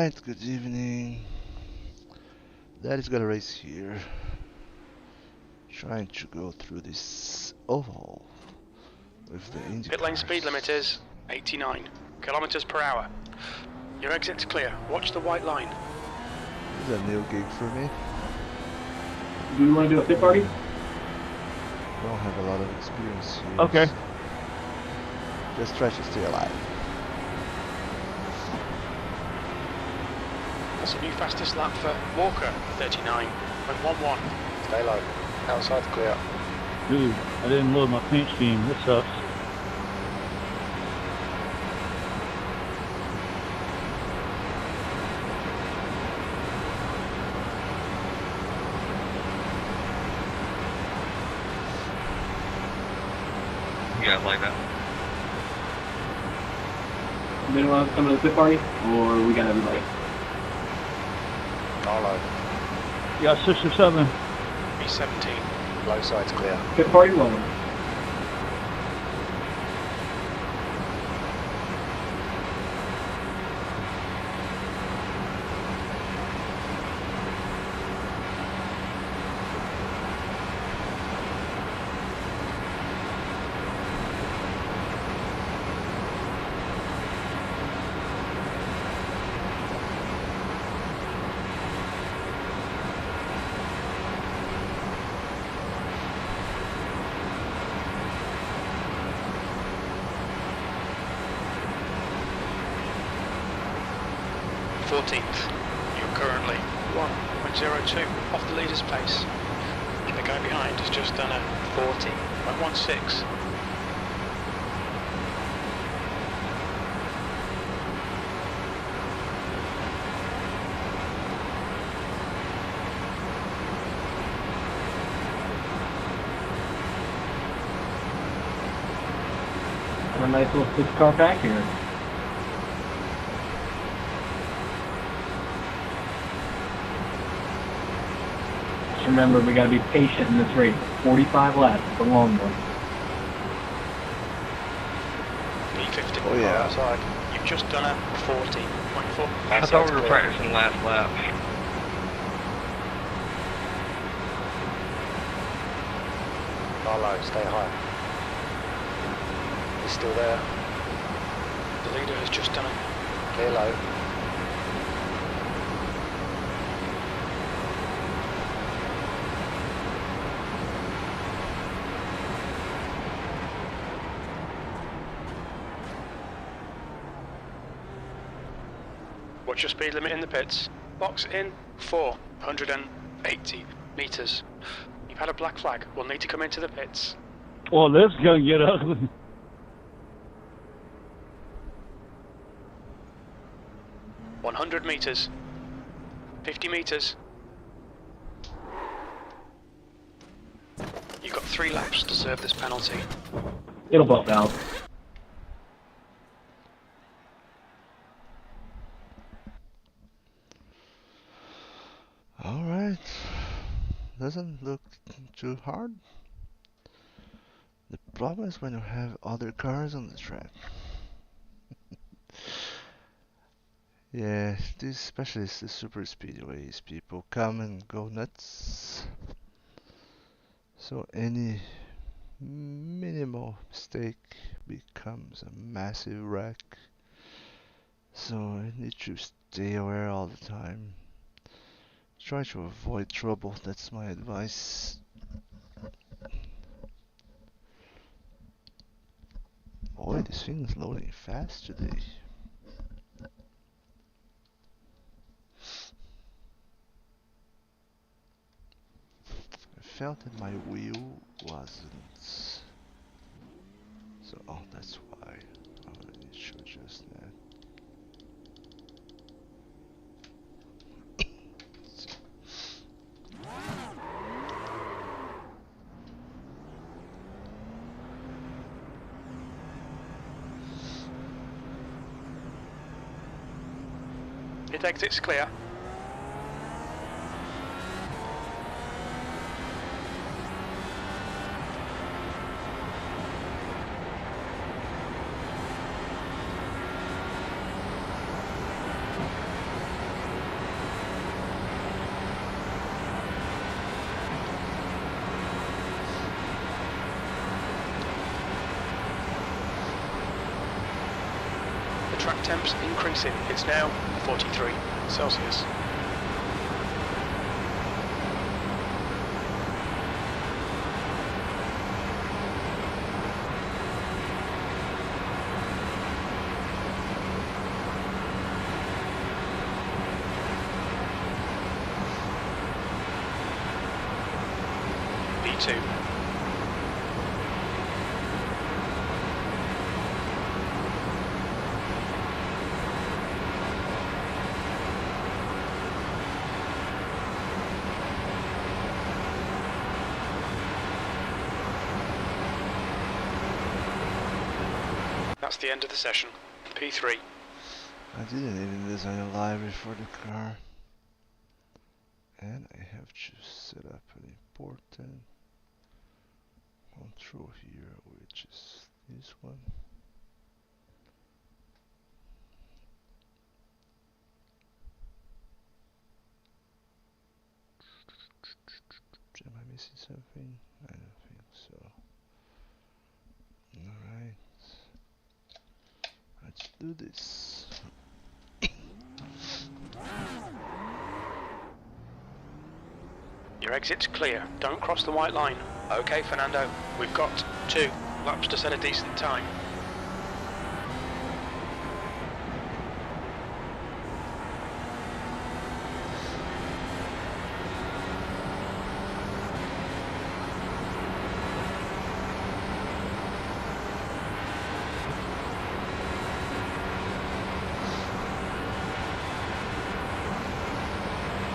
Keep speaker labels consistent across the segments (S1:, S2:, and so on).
S1: Alright, good evening. That is gonna race here. Trying to go through this oval with the Indy
S2: Pit lane
S1: cars.
S2: speed limit is 89 kilometers per hour. Your exit's clear. Watch the white line.
S1: This is a new gig for me.
S3: Do we want to do a pit party?
S1: Don't have a lot of experience here.
S3: Okay.
S1: So just try to stay alive.
S2: That's a new fastest lap for Walker, 39.11.
S4: Stay low. Outside's clear.
S3: Dude, I didn't load my paint scheme. This sucks.
S5: You guys like that?
S3: Anyone else coming to the pit party? Or we got everybody?
S4: All low.
S3: You got 6 or 7.
S2: B17.
S4: Low side's clear.
S3: Pit party rolling.
S2: You're currently 1.02 off the leader's pace. The guy behind has just done a 40.16.
S3: A nice little 6-car pack here. Just remember, we gotta be patient in this race. 45 laps, it's a long one.
S2: B50.
S1: Oh yeah.
S4: Outside.
S2: You've just done a 40.4.
S5: I thought we were practicing last lap.
S4: All low. Stay high. He's still there.
S2: The leader has just done a
S4: Clear low.
S2: What's your speed limit in the pits? Box in 480 meters. You've had a black flag. We'll need to come into the pits.
S3: Oh, this is gonna get ugly.
S2: 100 meters. 50 meters. You've got 3 laps to serve this penalty.
S3: It'll bump out.
S1: Alright. Doesn't look too hard. The problem is when you have other cars on the track. Yeah, these especially the super speedways, people come and go nuts. So any minimal mistake becomes a massive wreck. So I need to stay aware all the time. Try to avoid trouble, that's my advice. Boy, this thing is loading fast today. I felt that my wheel wasn't. So, oh, that's why. I need to adjust that.
S2: Pit exit's clear. Track temps increasing. It's now 43 Celsius. P2. That's the end of the session. P3.
S1: I didn't even design a library for the car. And I have to set up an important control here, which is this one. Am I missing something? I don't think so. Alright. Let's do this.
S2: Your exit's clear. Don't cross the white line. Okay, Fernando. We've got 2 laps to set a decent time.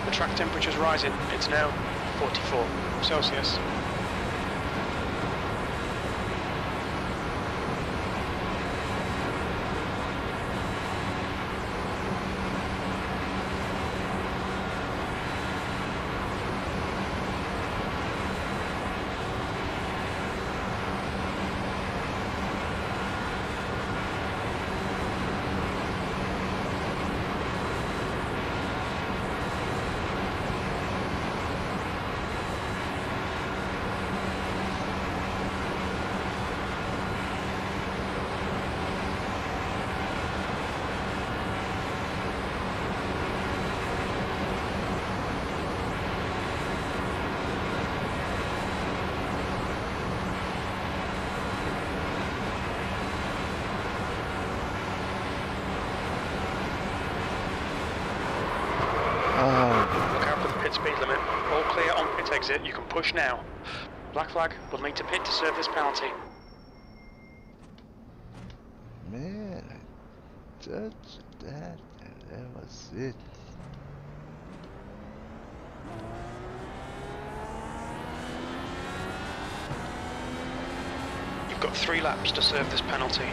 S2: The track temperature's rising. It's now 44 Celsius. Look out for the pit speed limit. All clear on pit exit. You can push now. Black flag. We'll need to pit to serve this penalty.
S1: Man, I touched that and that was it.
S2: You've got 3 laps to serve this penalty.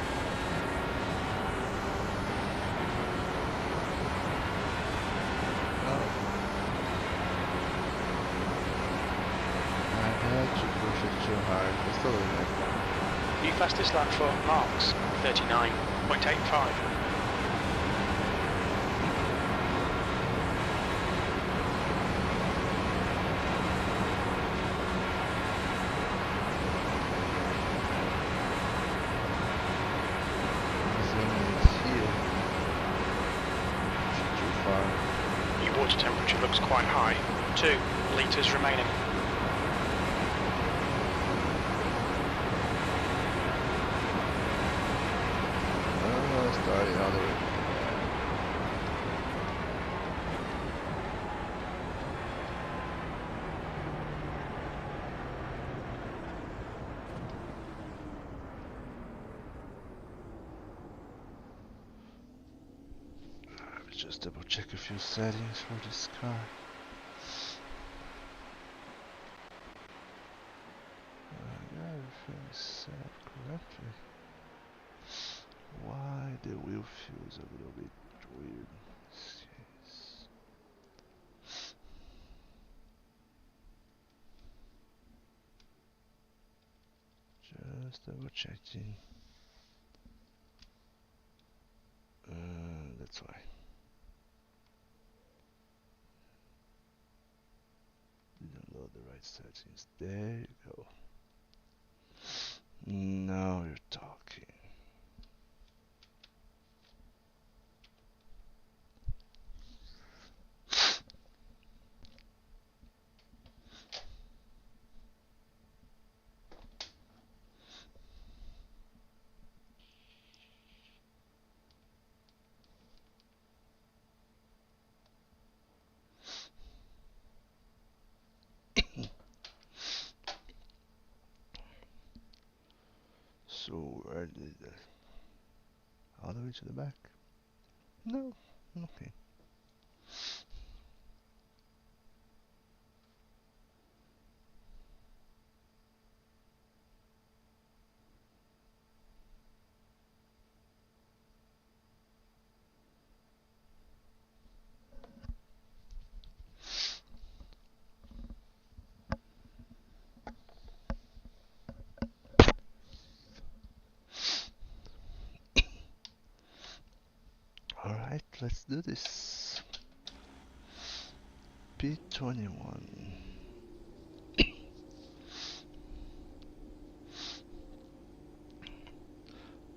S1: I had to push it too hard. It's still in there.
S2: New fastest lap for Marks, 39.85. Your water temperature looks quite high. 2 litres remaining.
S1: Starting all the way. Let's just double check a few settings for this car. Everything's set correctly. Why the wheel feels a little bit weird in this case. Just double checking. That's why. Didn't load the right settings. There you go. Now you're talking. Or all the way to the back? No. Okay. Alright, let's do this. P21.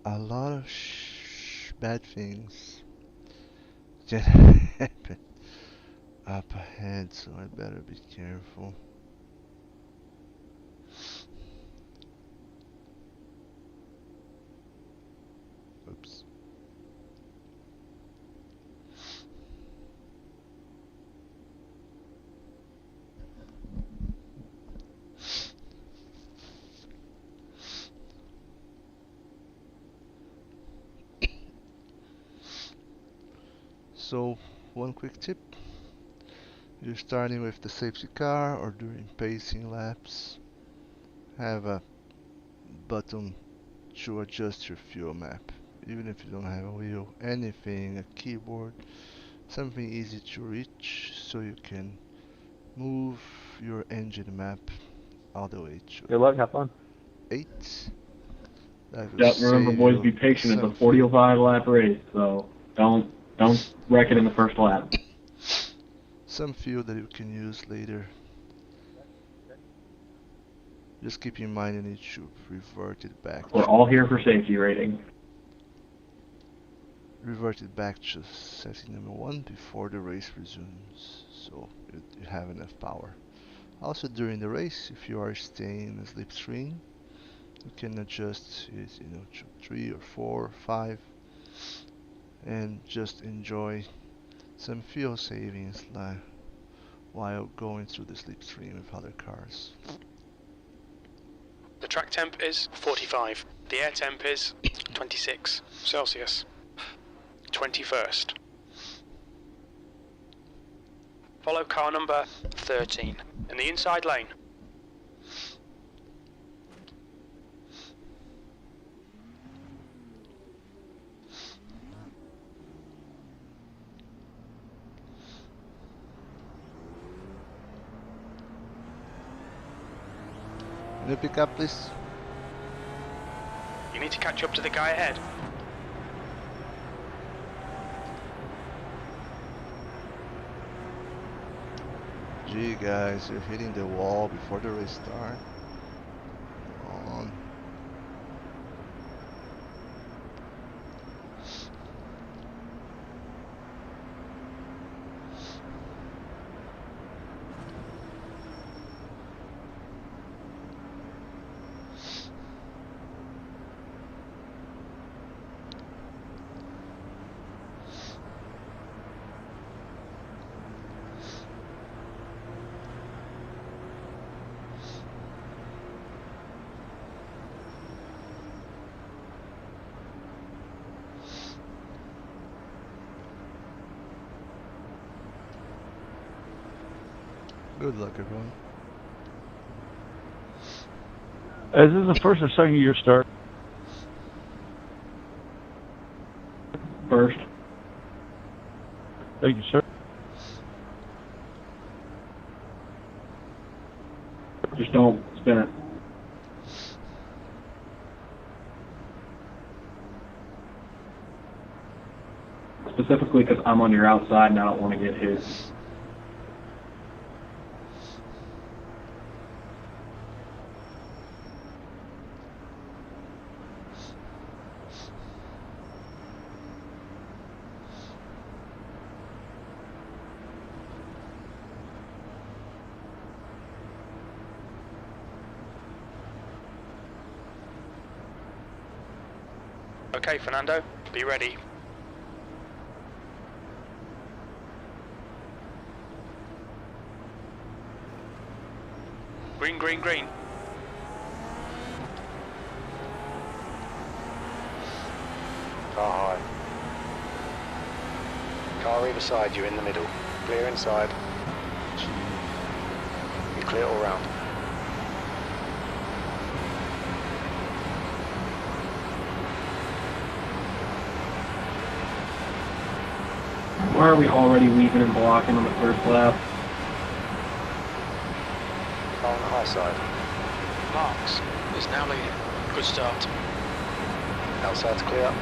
S1: A lot of bad things can happen up ahead, so I better be careful. Oops. So, one quick tip. You're starting with the safety car or during pacing laps. Have a button to adjust your fuel map. Even if you don't have a wheel, anything, a keyboard, something easy to reach so you can move your engine map all the way to
S3: Good luck, have fun.
S1: 8. That will
S3: Yep, remember
S1: save
S3: boys,
S1: you
S3: be patient. It's a
S1: some
S3: 45 lap race, so don't wreck it in the first lap.
S1: some fuel that you can use later. Just keep in mind you need to revert it back.
S3: We're all here for safety rating.
S1: Revert it back to setting number 1 before the race resumes, so you have enough power. Also during the race, if you are staying in the slipstream, you can adjust it, to 3 or 4 or 5, and just enjoy some fuel savings while going through the slipstream with other cars.
S2: The track temp is 45. The air temp is 26 Celsius. 21st. Follow car number 13 in the inside lane.
S1: Can you pick up, please?
S2: You need to catch up to the guy ahead.
S1: Gee guys, you're hitting the wall before the race starts. Come on. Good luck, everyone.
S6: Is this the first or second year start?
S3: First.
S6: Thank you, sir.
S3: Just don't spin it. Specifically because I'm on your outside and I don't want to get hit.
S2: Okay, Fernando, be ready. Green, green, green.
S4: Car high. Car either side, you're in the middle. Clear inside. You clear all round.
S3: Why are we already weaving and blocking on the first lap?
S4: Car on the high side.
S2: Marks is now leading. Good start.
S4: Outside's clear.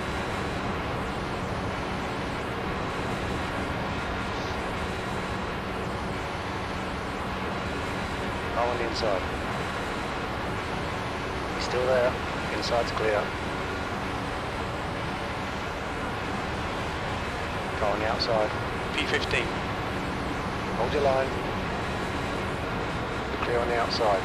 S4: Car on the inside. He's still there. Inside's clear. Car on the outside.
S2: P15.
S4: Hold your line. You're clear on the outside.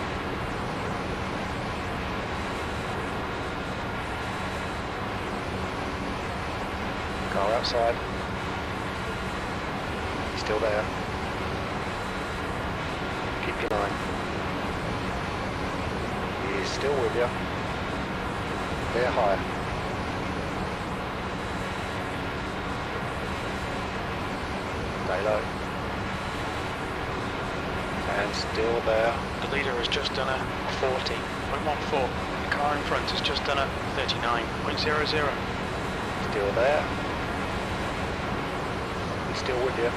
S4: Car outside. He's still there. Keep your line. He's still with you. Clear high. Stay low. And still there.
S2: The leader has just done a 40.14. The car in front has just done a 39.00.
S4: Still there. He's still with you.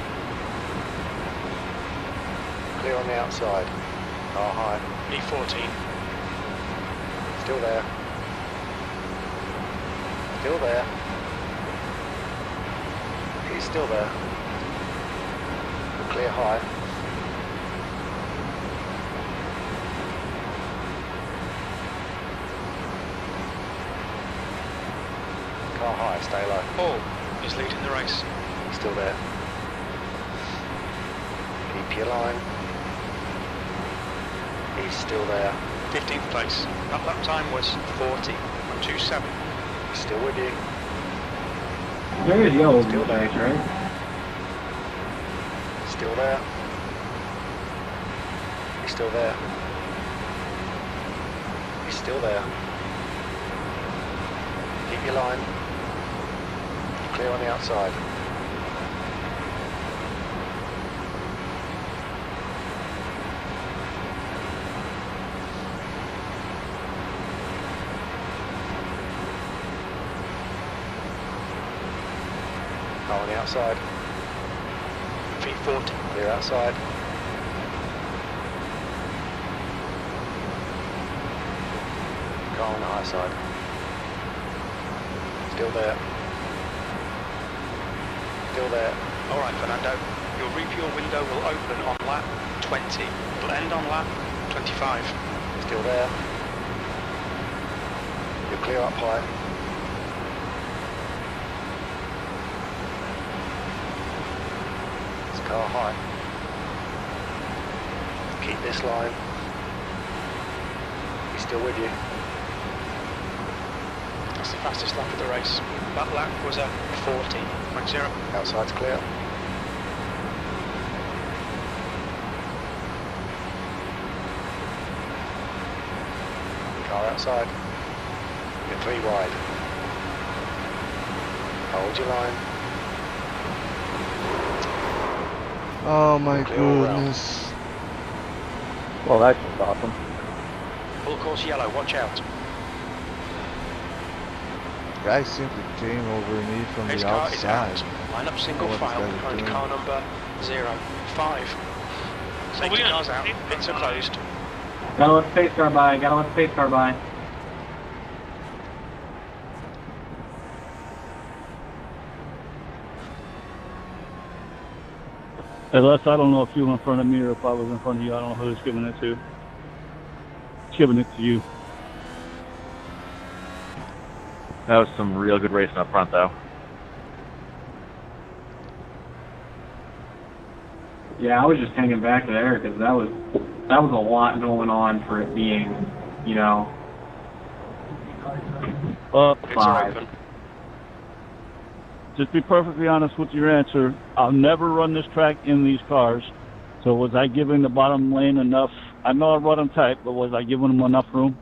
S4: Clear on the outside. Car high.
S2: E14.
S4: Still there. Still there. He's still there. Clear high. Car high, stay low.
S2: Paul is leading the race.
S4: He's still there. Keep your line. He's still there.
S2: 15th place. That lap time was 40.27.
S4: He's still with you.
S3: There is yellow
S4: Still there.
S3: days, right?
S4: Still there. He's still there. He's still there. Keep your line. Clear on the outside. Car on the outside.
S2: V40.
S4: Clear outside. Car on the high side. Still there. Still there.
S2: All right, Fernando. Your refuel window will open on lap 20. It'll end on lap 25.
S4: Still there. You're clear up high. It's car high. Keep this line. He's still with you.
S2: That's the fastest lap of the race. That lap was a 40.0.
S4: Outside's clear. Car outside. You're 3 wide. Hold your line.
S1: Oh my
S4: Clear all round.
S1: goodness.
S6: Well, that's just awesome.
S2: Full course yellow, watch out.
S1: Guy simply came over me from
S2: His
S1: the
S2: car is
S1: outside.
S2: out. Line up single
S1: What
S2: file
S1: this guy's
S2: behind
S1: doing.
S2: car number 05. Safety car's out, pits are closed.
S3: Gotta let the space car by, gotta let the space car by.
S6: Unless I don't know if you were in front of me or if I was in front of you. I don't know who it's giving it to. It's giving it to you.
S7: That was some real good racing up front, though.
S3: Yeah, I was just hanging back there because that was a lot going on for it being, you know,
S2: Pits are
S3: 5.
S2: open.
S6: Just be perfectly honest with your answer. I'll never run this track in these cars. So was I giving the bottom lane enough? I know I run them tight, but was I giving them enough room?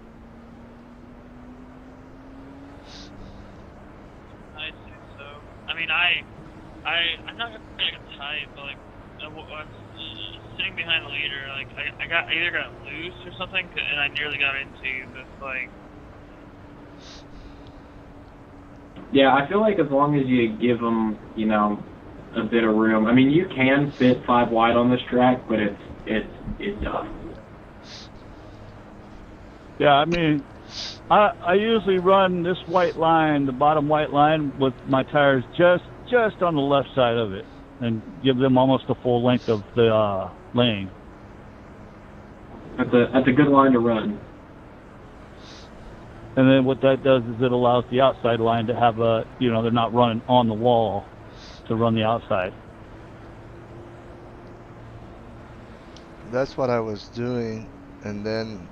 S8: I'm not gonna make it tight, but like I was sitting behind the leader, like I either got loose or something, and I nearly got into this like.
S3: Yeah, I feel like as long as you give them, you know, a bit of room. I mean, you can fit 5 wide on this track, but it's tough.
S6: Yeah, I mean, I usually run this white line, the bottom white line, with my tires just on the left side of it, and give them almost the full length of the lane.
S3: That's a good line to run.
S6: And then what that does is it allows the outside line to have a, you know, they're not running on the wall to run the outside.
S1: That's what I was doing, and then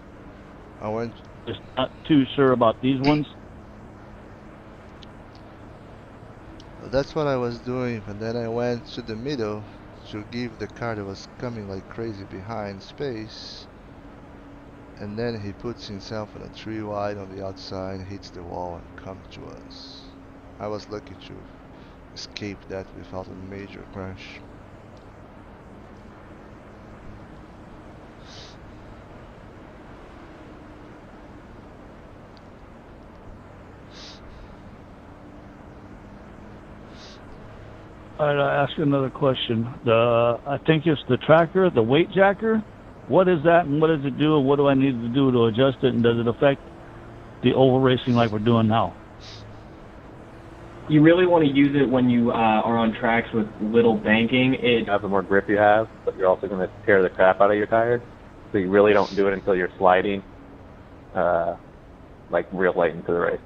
S1: I went.
S6: Just not too sure about these ones.
S1: That's what I was doing, and then I went to the middle to give the car that was coming like crazy behind space. And then he puts himself on a 3 wide on the outside, hits the wall, and comes to us. I was lucky to escape that without a major crash.
S6: Alright, I'll ask you another question. I think it's the tracker, the weight jacker. What is that, and what does it do, and what do I need to do to adjust it, and does it affect the oval racing like we're doing now?
S3: You really want to use it when you are on tracks with little banking.
S7: The more grip you have, but you're also going to tear the crap out of your tires. So you really don't do it until you're sliding, like real late into the race.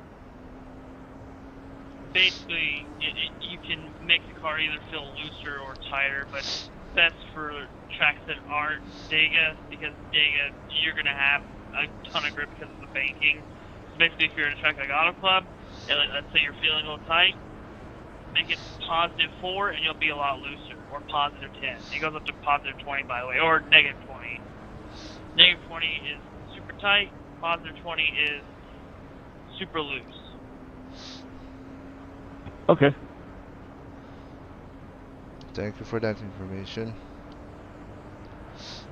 S8: Basically, you can make the car either feel looser or tighter, but that's for tracks that aren't Dega, because Dega, you're going to have a ton of grip because of the banking. So basically, if you're in a track like Auto Club, and let's say you're feeling a little tight, make it +4 and you'll be a lot looser, or +10. It goes up to +20, by the way, or -20. -20 is super tight, +20 is super loose.
S6: Okay.
S1: Thank you for that information.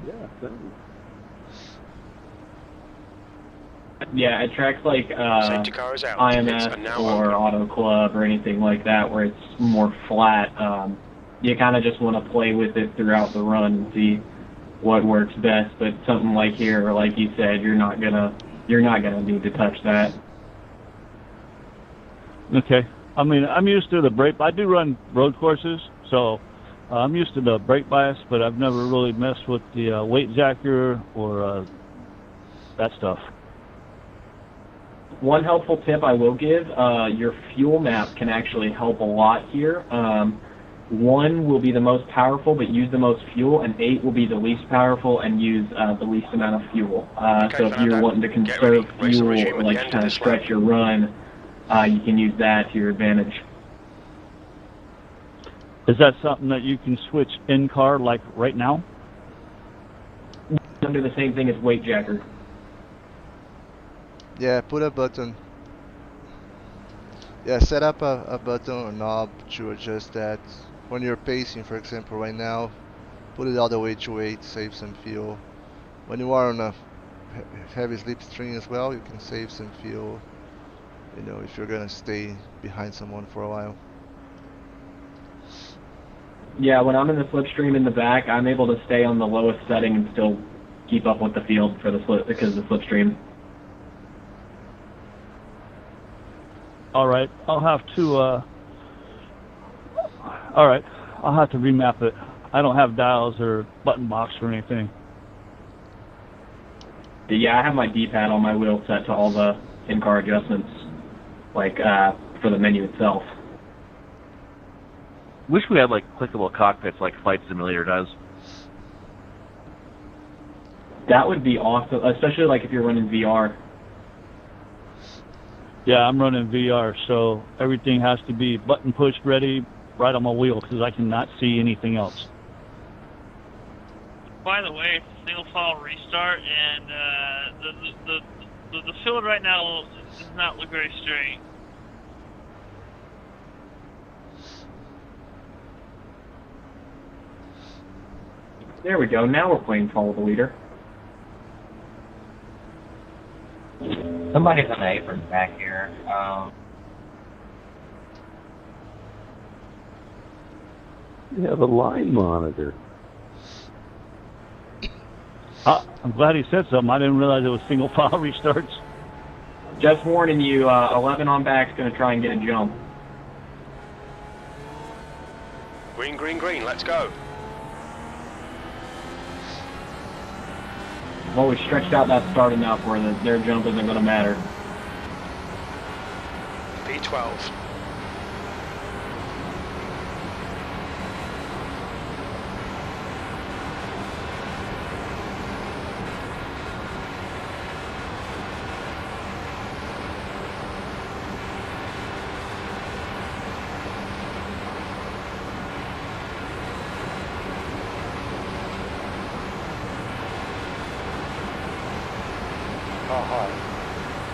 S7: Yeah, thank you.
S3: Yeah, at tracks like
S4: Safety car is out. Tickets are now
S3: IMS or
S4: open.
S3: Auto Club or anything like that, where it's more flat, you kind of just want to play with it throughout the run and see what works best. But something like here, like you said, you're not gonna need to touch that.
S6: Okay. I mean, I'm used to the brake. I do run road courses, so I'm used to the brake bias, but I've never really messed with the weight jacker or that stuff.
S3: One helpful tip I will give, your fuel map can actually help a lot here. 1 will be the most powerful but use the most fuel, and 8 will be the least powerful and use the least amount of fuel. So if you're wanting to conserve fuel or like kind of stretch your run, you can use that to your advantage.
S6: Is that something that you can switch in-car like right now?
S3: Under the same thing as weight jacker.
S1: Yeah, put a button. Yeah, set up a button or knob to adjust that. When you're pacing, for example, right now, put it all the way to 8, save some fuel. When you are on a heavy slipstream as well, you can save some fuel. You know, if you're gonna stay behind someone for a while.
S3: Yeah, when I'm in the slipstream in the back, I'm able to stay on the lowest setting and still keep up with the field for the because of the slipstream.
S6: All right, I'll have to. All right, I'll have to remap it. I don't have dials or button box or anything.
S3: Yeah, I have my D-pad on my wheel set to all the in-car adjustments, like for the menu itself.
S7: Wish we had like clickable cockpits like Flight Simulator does.
S3: That would be awesome, especially like if you're running VR.
S6: Yeah, I'm running VR, so everything has to be button push ready right on my wheel because I cannot see anything else.
S8: By the way, it's a single file restart, and the field right now does not look very straight.
S3: There we go. Now we're playing follow the leader.
S9: Somebody's on the apron back here.
S10: You have a line monitor.
S6: I'm glad he said something. I didn't realize it was single file restarts.
S3: Just warning you, 11 on back's going to try and get a jump.
S4: Green, green, green, let's go.
S3: I've always stretched out that start enough where their jump isn't going to matter.
S4: P12.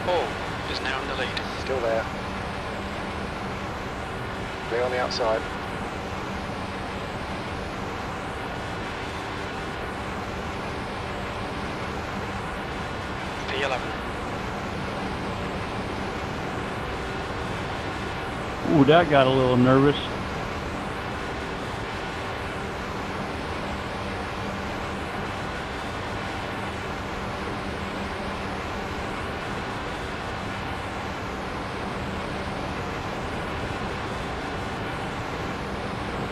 S2: Paul is now in the lead.
S4: Still there. Clear on the outside.
S2: P11.
S6: Ooh, that got a little nervous.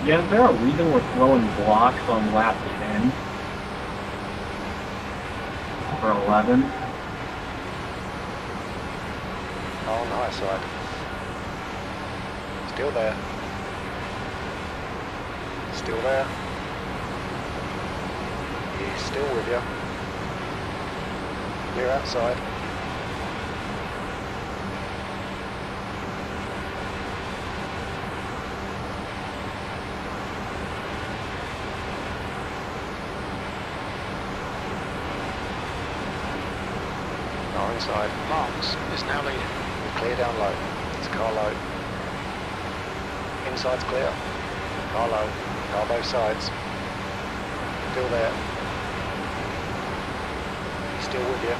S3: Yeah, is there a reason we're throwing blocks on lap 10? Or 11?
S4: On the high side. Still there. Still there. He's still with you. Clear outside. Car inside.
S2: Marks is now leading.
S4: Clear down low. It's car low. Inside's clear. Car low. Car both sides. Still there. He's still with you.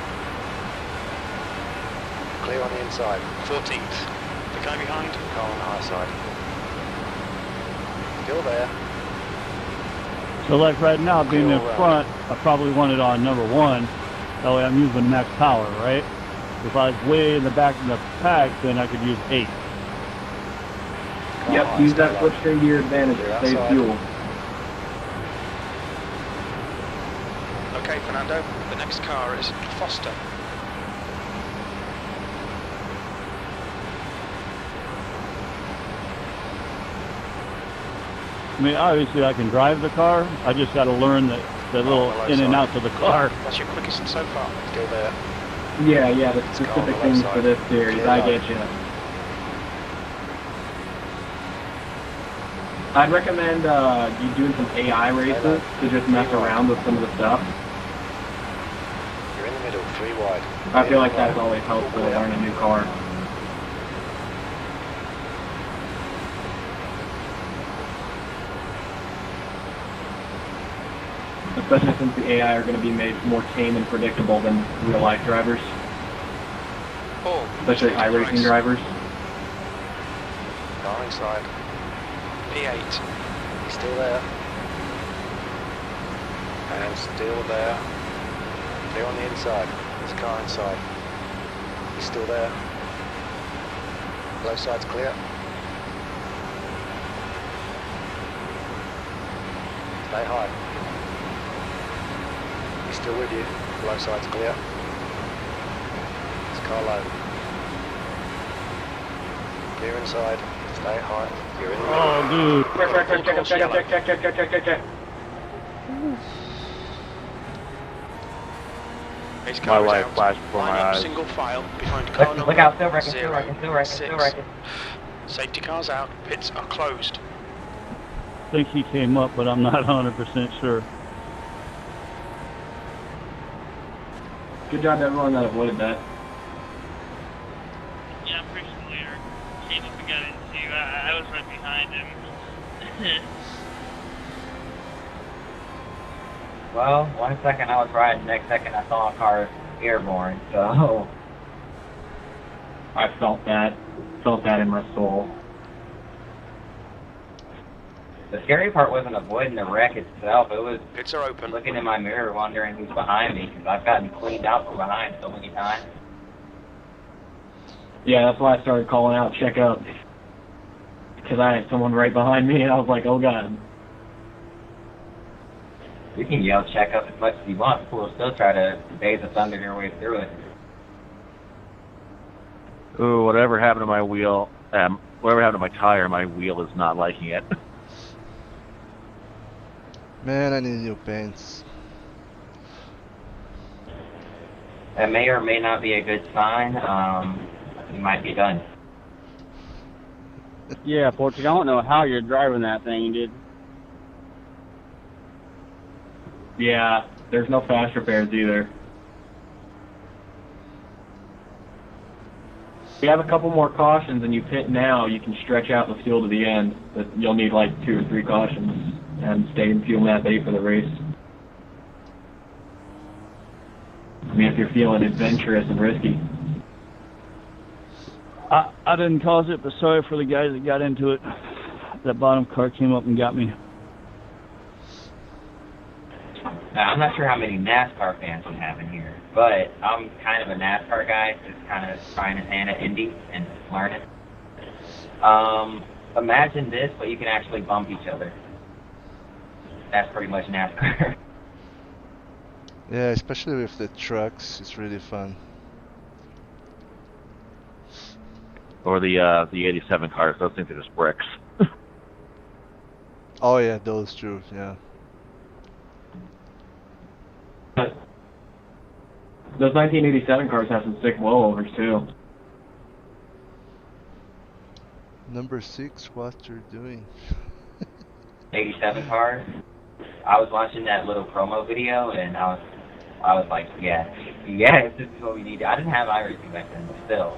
S4: Clear on the inside.
S2: 14th. The guy behind.
S4: Car on the high side. Still there.
S6: So like right now, being in
S4: Clear
S6: front, I probably want it on number 1. That way I'm using max power, right? If I was way in the back of the pack, then I could use 8.
S3: Yep, use that slipstream to your advantage. Save fuel.
S2: Okay, Fernando. The next car is Foster.
S6: I mean, obviously I can drive the car. I just got to learn the little in and outs of the car.
S2: That's your quickest so far.
S4: Still there.
S3: Yeah, the specific things for this series, I get you. I'd recommend you doing some AI races to just mess around with some of the stuff.
S4: You're in the middle, 3 wide.
S3: I feel like that's always helpful to learn a new car. Especially since the AI are going to be made more tame and predictable than real-life drivers.
S2: Paul.
S3: Especially iRacing drivers.
S4: Car inside.
S2: P8.
S4: He's still there. And still there. Clear on the inside. There's a car inside. He's still there. Low side's clear. Stay high. He's still with you. Low side's clear. It's car low. Clear inside. Stay high. You're in the middle.
S6: Oh, dude.
S3: Check.
S2: His
S7: My
S2: car is
S7: light
S2: out.
S7: flashed before my
S2: Line up
S7: eyes.
S2: single file behind car number
S9: Look out, still wrecking.
S2: 06. Safety cars out. Pits are closed.
S6: I think he came up, but I'm not 100% sure.
S3: Good job to everyone that avoided that.
S8: Yeah, I'm pretty sure the leader came up and got into you. I was right behind him.
S9: Well, 1 second I was riding, next second I saw a car airborne, so...
S3: I felt that in my soul.
S9: The scary part wasn't avoiding the wreck itself, it was
S4: Pits are open.
S9: looking in my mirror wondering who's behind me, because I've gotten cleaned out from behind so many times.
S3: Yeah, that's why I started calling out, check up. Because I had someone right behind me, and I was like, oh god.
S9: You can yell check up as much as you want, people will still try to bathe the thunder their way through it.
S7: Ooh, whatever happened to my wheel, whatever happened to my tire, my wheel is not liking it.
S1: Man, I need new paints.
S9: That may or may not be a good sign, you might be done.
S11: Yeah, Portugal, I don't know how you're driving that thing, dude.
S3: Yeah, there's no fast repairs either. If you have a couple more cautions and you pit now, you can stretch out the fuel to the end, but you'll need like 2 or 3 cautions and stay in fuel map 8 for the race. I mean, if you're feeling adventurous and risky.
S6: I didn't cause it, but sorry for the guys that got into it. That bottom car came up and got me.
S9: Now, I'm not sure how many NASCAR fans we have in here, but I'm kind of a NASCAR guy, just kind of trying his hand at Indy and learning. Imagine this, but you can actually bump each other. That's pretty much NASCAR.
S1: Yeah, especially with the trucks, it's really fun.
S7: Or the 87 cars, those things are just bricks.
S1: Oh yeah, those too, yeah.
S3: Those 1987 cars have some sick blowovers too.
S1: Number 6, what you're doing?
S9: 87 cars. I was watching that little promo video, and I was like, yes, this is what we need. I didn't have iRacing back then, but still.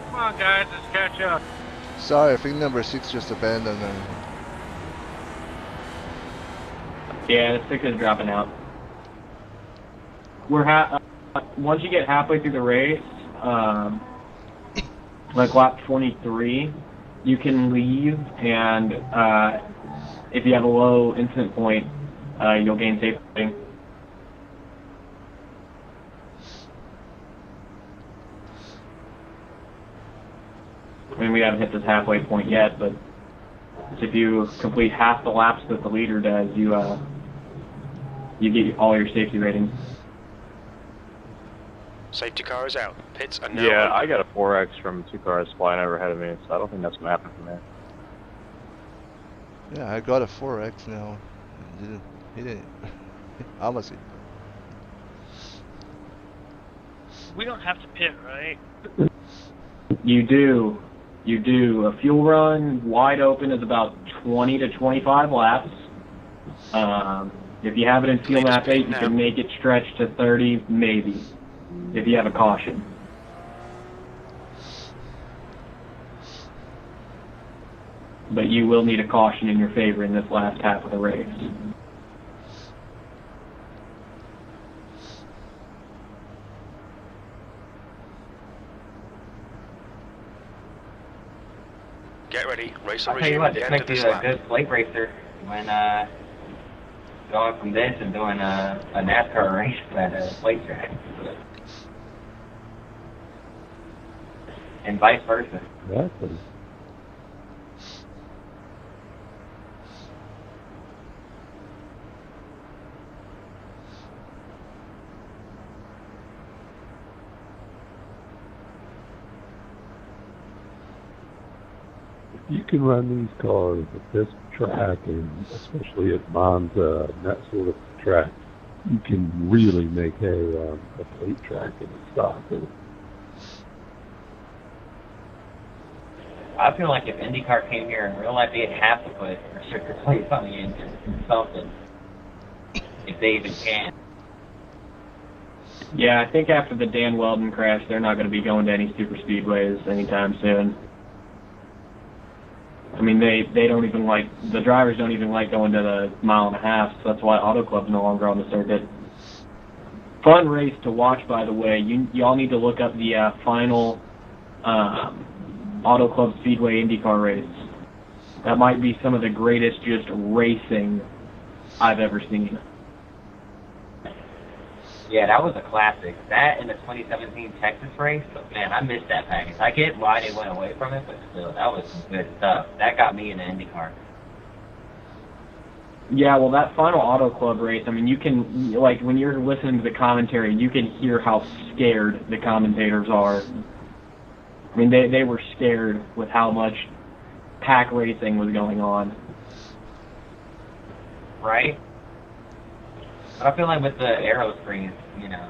S11: Come on, guys, let's catch up.
S1: Sorry, I think number 6 just abandoned them.
S3: Yeah, the 6 is dropping out. We're once you get halfway through the race, like lap 23, you can leave, and if you have a low incident point, you'll gain safe rating. I mean, we haven't hit this halfway point yet, but if you complete half the laps that the leader does, you get all your safety ratings.
S4: Safety car is out. Pits are now
S7: Yeah,
S4: open.
S7: I got a 4X from 2 cars flying over ahead of me, so I don't think that's going to happen from there.
S1: Yeah, I got a 4X now. He didn't. Almost.
S8: We don't have to pit, right?
S3: You do. You do. A fuel run wide open is about 20 to 25 laps. If you have it in fuel map 8, you can make it stretch to 30, maybe, if you have a caution. But you will need a caution in your favor in this last half of the race.
S4: Get ready. Race will
S9: I'll tell you
S4: resume
S9: what,
S4: at the
S9: this
S4: end
S9: makes
S4: of
S9: you
S4: this
S9: a
S4: lap.
S9: good plate racer when going from this and doing a NASCAR race at a plate track. And vice versa.
S10: Exactly. You can run these cars at this track, and especially at Monza and that sort of track, you can really make a plate track in a stock.
S9: I feel like if IndyCar came here in real life, they'd have to put restrictor plates on the engine or something, if they even can.
S3: Yeah, I think after the Dan Weldon crash, they're not going to be going to any super speedways anytime soon. I mean, they don't even like, the drivers don't even like going to the 1.5 miles, so that's why Auto Club's no longer on the circuit. Fun race to watch, by the way. Y'all need to look up the final Auto Club Speedway IndyCar race. That might be some of the greatest just racing I've ever seen.
S9: Yeah, that was a classic. That and the 2017 Texas race, but man, I missed that package. I get why they went away from it, but still, that was some good stuff. That got me into IndyCar.
S3: Yeah, well, that final Auto Club race, I mean, you can, like, when you're listening to the commentary, you can hear how scared the commentators are. I mean, they were scared with how much pack racing was going on.
S9: Right? But I feel like with the aero screens, you know,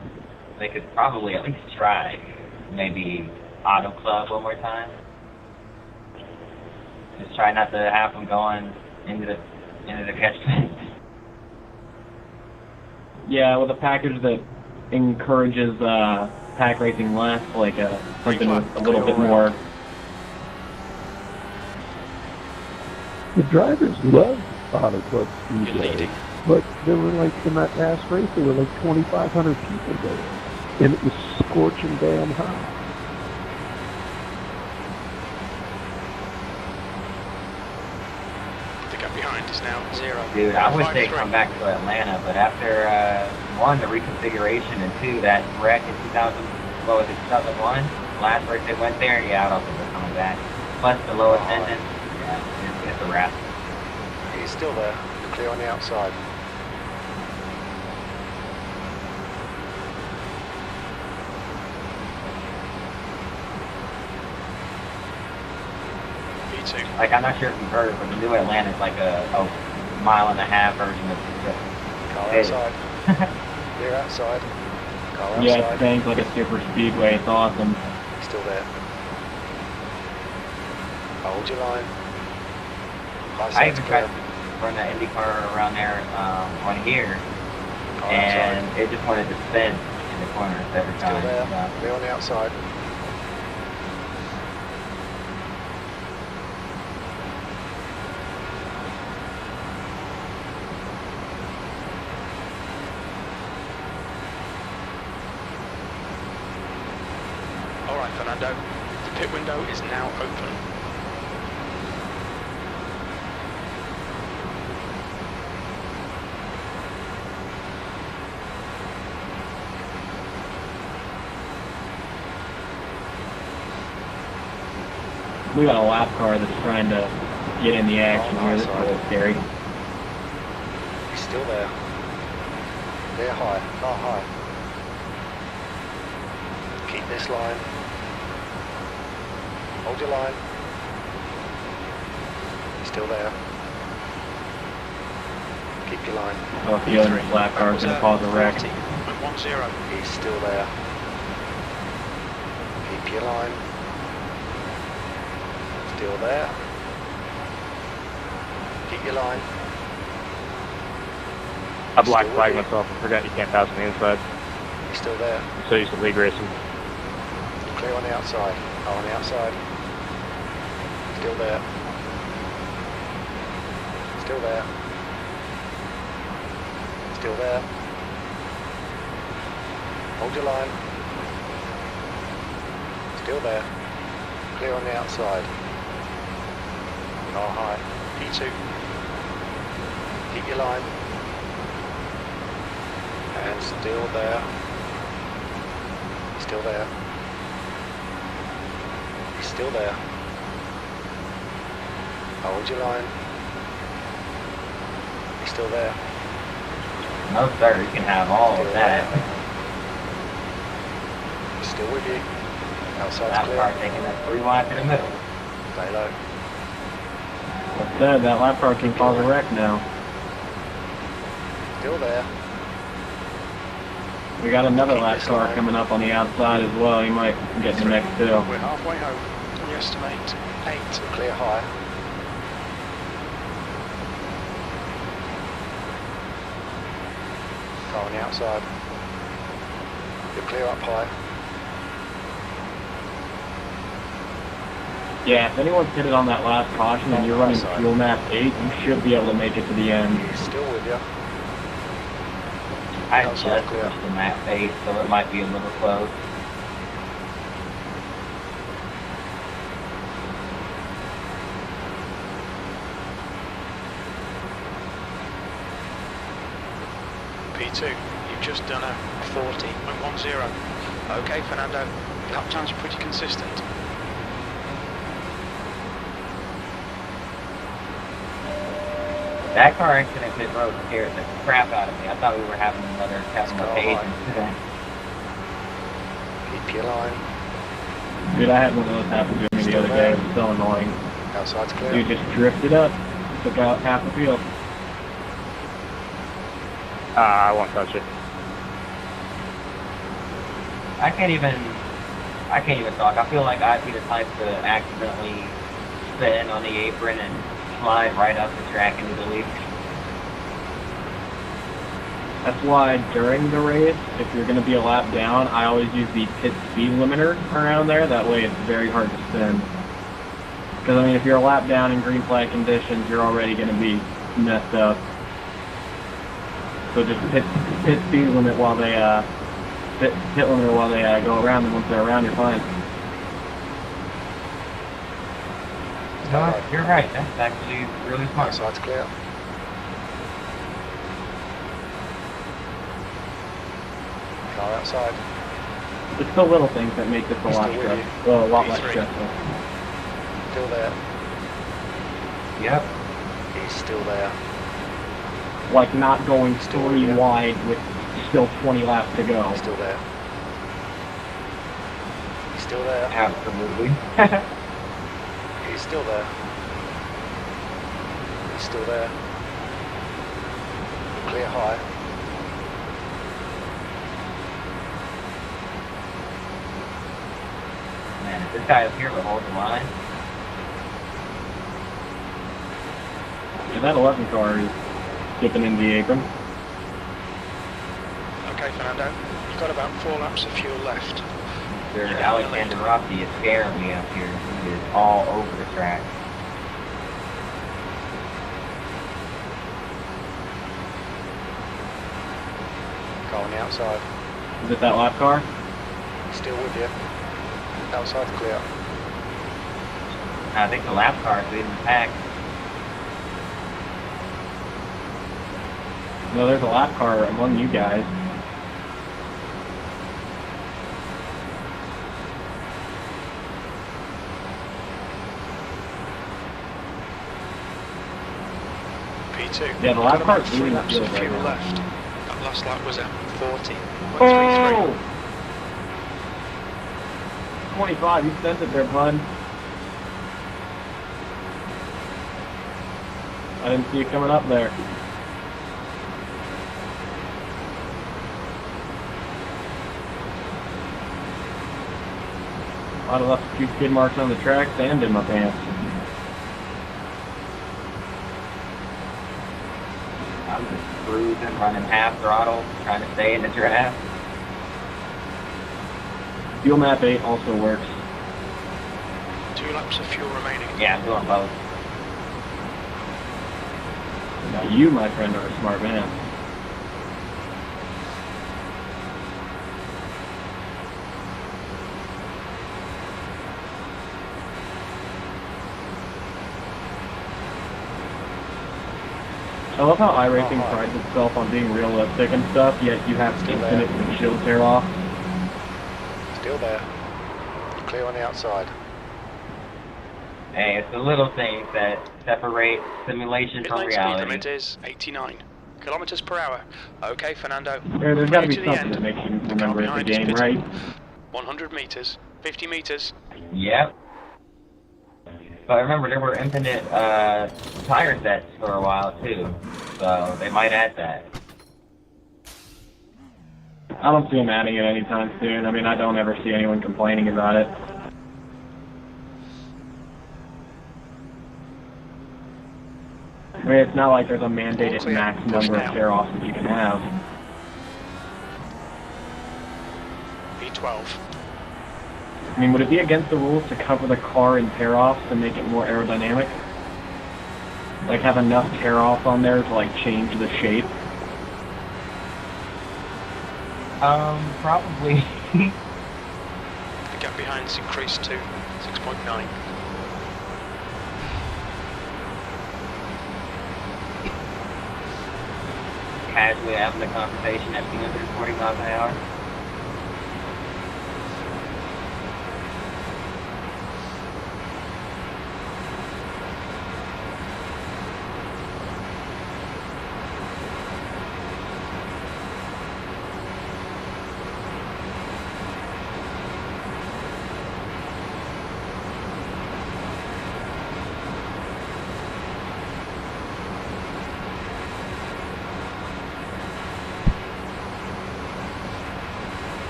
S9: they could probably at least try maybe Auto Club one more time. Just try not to have them going into the catch pit.
S3: Yeah, with a package that encourages pack racing less, like something with a little bit more.
S10: The drivers loved Auto Club Speedway, but there were like, in that last race, there were like 2,500 people there, and it was scorching damn hot.
S2: The gap behind is now 0.
S9: Dude, I wish they'd come back to Atlanta, but after, one, the reconfiguration, and two, that wreck in 2001, last race they went there, yeah, I don't think they're coming back. Plus the low attendance, yeah, it's a wrap.
S4: He's still there. You're clear on the outside.
S2: P2.
S9: Like, I'm not sure if you've heard, but the new Atlanta is like a 1.5 mile version of the
S4: Car outside. Clear outside. Car outside.
S3: Yeah, it things like a super speedway. It's awesome.
S4: Still there. Hold your line.
S9: I even tried to run the IndyCar around there on here, and it just wanted to spin in the corners every time.
S4: Still there. Clear on the outside.
S2: Alright, Fernando. The pit window is now open.
S3: We got a lap car that's trying to get in the action here. This is a little scary.
S4: He's still there. They're high. Car high. Keep this line. Hold your line. He's still there. Keep your line.
S3: Oh, if the other lap car is going to cause a wreck.
S2: 10.
S4: He's still there. Keep your line. Still there. Keep your line.
S5: I black flagged myself and forgot you can't pass on the inside.
S4: He's still there.
S5: So used to league racing.
S4: Clear on the outside. Oh, on the outside. Still there. Still there. Still there. Hold your line. Still there. Clear on the outside. Car high.
S2: P2.
S4: Keep your line. And still there. Still there. He's still there. Hold your line. He's still there.
S9: No, sir, you can have all of that.
S4: He's still with you. Outside's
S9: That
S4: clear.
S9: car taking that 3 wide to the middle.
S4: Stay low.
S3: Like I said, that lap car can cause a wreck now.
S4: Still there.
S3: We got another lap car coming up on the outside as well. He might get the next two.
S2: We're halfway home. We estimate 8.
S4: Clear high. Car on the outside. You're clear up high.
S3: Yeah, if anyone's hit it on that last caution and you're running fuel map 8, you should be able to make it to the end.
S4: Still with you.
S9: I just pushed the map 8, so it might be a little close.
S2: P2, you've just done a 40.10. Okay, Fernando, lap times are pretty consistent.
S9: That car accident pit road scared the crap out of me. I thought we were having another Kevin Page incident.
S4: Keep your line.
S3: Dude, I had one of those happen to me the other day. It was so annoying.
S4: Outside's clear.
S3: Dude just drifted up, took out half the field.
S5: I won't touch it.
S9: I can't even talk. I feel like I'd be the type to accidentally spin on the apron and slide right up the track into the lead.
S3: That's why during the race, if you're going to be a lap down, I always use the pit speed limiter around there. That way it's very hard to spin. Because, I mean, if you're a lap down in green flag conditions, you're already going to be messed up. So just pit speed limit while they, pit limiter while they go around, and once they're around, you're fine.
S9: No, you're right. That's actually really smart.
S4: Outside's clear. Car outside.
S3: It's the little things that make this a lot less stressful.
S4: Still there.
S9: Yep.
S4: He's still there.
S3: Like not going 3 wide with still 20 laps to go.
S4: Still there. He's still there.
S9: Absolutely.
S4: He's still there. He's still there. Clear high.
S9: Man, if this guy up here would hold the line.
S3: Yeah, that 11 car is dipping in the apron.
S2: Okay, Fernando, you've got about 4 laps of fuel left.
S9: There's Alexander Rossi is scaring me up here. He is all over the track.
S4: Car on the outside.
S3: Is it that lap car?
S4: Still with you. Outside's clear.
S9: I think the lap car is leading the pack.
S3: No, there's a lap car among you guys.
S2: P2.
S3: Yeah, the lap car is
S2: 3
S3: leading the
S2: laps
S3: field
S2: of
S3: right
S2: fuel
S3: now.
S2: left. That last lap was at 40.
S3: Oh! 25, you sent it there, bud. I didn't see you coming up there. I'd have left a few skid marks on the track, sand in my pants.
S9: I'm just cruising, running half throttle, trying to stay in the draft.
S3: Fuel map 8 also works.
S2: 2 laps of fuel remaining.
S9: Yeah, I'm doing both.
S3: Now you, my friend, are a smart man. I love how iRacing prides itself on being realistic and stuff, yet you have infinite windshield tear off.
S4: Still there. Clear on the outside.
S9: Hey, it's the little things that separate simulation from
S2: Pit lane speed
S9: reality.
S2: limit is 89 kilometers per hour. Okay, Fernando.
S3: Yeah, there's got to be
S2: Clear the
S3: something
S2: end.
S3: that makes you
S2: The car
S3: remember it's a
S2: behind is
S3: game,
S2: pitting.
S3: right?
S2: 100 meters, 50 meters.
S9: Yep. But remember, there were infinite tire sets for a while too, so they might add that.
S3: I don't see them adding it anytime soon. I mean, I don't ever see anyone complaining about it. I mean, it's not like there's a mandated max number of tear-offs that you can have.
S2: P12.
S3: I mean, would it be against the rules to cover the car in tear-offs to make it more aerodynamic? Like have enough tear-offs on there to like change the shape?
S9: Probably.
S2: The gap behind's increased to 6.9.
S9: Casually having a conversation at 240 miles an hour.